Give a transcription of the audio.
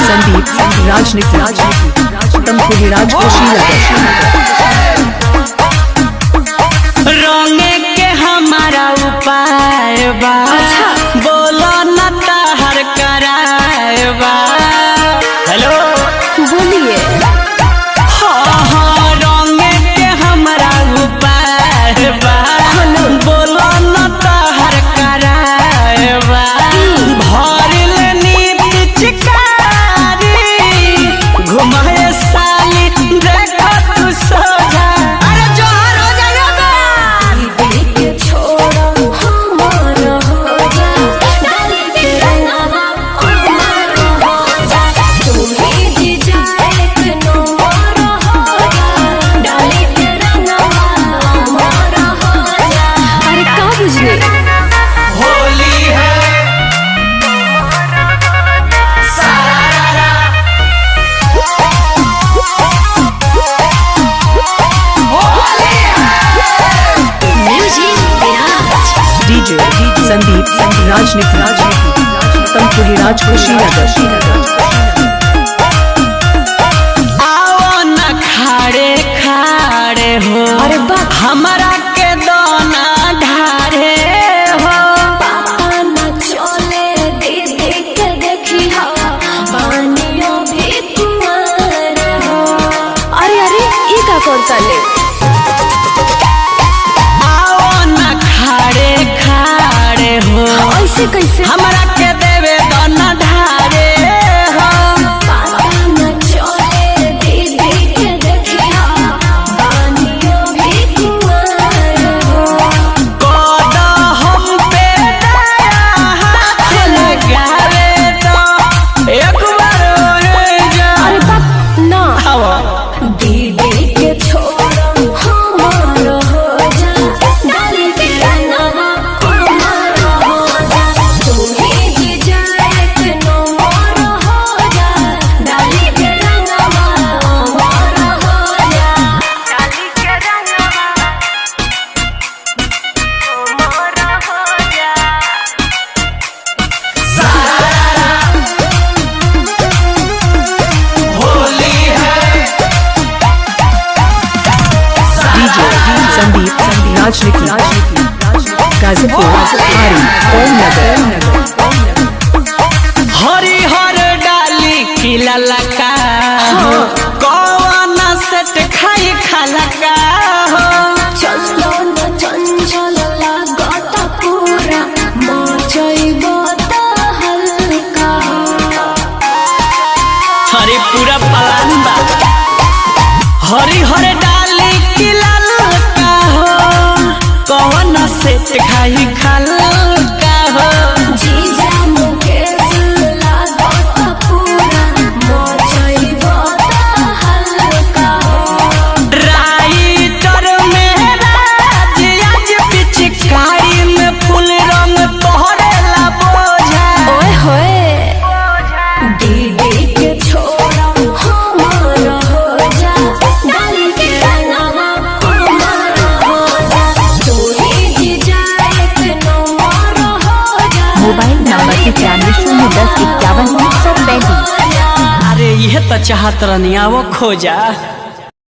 संदीप राजनीति तमकुही राज रोने के हमारा उपाय बा। अच्छा। बोलो न ताहर कराए बा। हेलो बोलिए। हाँ रोने के हमारा उपाय बा। बोलो न ताहर कराए बा। भर लेनी चिकारी घुमाए साली देखो तू सोझा। संदीप राजनीति तमकुही राज आओ न खाड़े खाड़े हो। अरे बाप हमारा के दोना ढारे हो। पापा न चले दीदी के देखी हो बानियों भी कुंवर हो। अरे अरे ये का करता ले। आओ न खाड़े खाड़े हो। ऐसे कैसे हमारा के देवे दोना ढारे हो। पापा न चले दीदी के देखी हो बानियों भी कुंवर हो। कोदा हम पे दया हाथ लगावे तो एक बार हो जा। अरे बाप ना हवा दीदी के छोड़ो हमार हो जा। डाली के रंगवा हमार हो जा। तुम्हें जी जाए के नंबर हो जा। डाली के रंगवा हमार हो जा। डाली के रंगवा हमार हो जा। संदीप राजनीति गाजीपुर ओम नगर हरी हर डाली खिला लगा कौन सेट खाई खलका हो। चलो न चंचल लागत पूरा मचैबो त हल्का हो। हरी पूरा पलान बा। हरी हर डाली खिला लगा हो कौन सेट खाई खलका हो। जीजा मुकेश लागत पूरा मचैबो त हल्का हो। राइटर में राज आज पिचकारी में फूल रंग तोहरेला बोझा। ओए होए दीदी के छोड़ा हमार हो जा। डाली के रंगवा हमार हो जा। तोही जी जाए के नंबर हो जा। Mobile number 95 010 51 135। अरे यह तो चाहत रहनी आवो खोजा।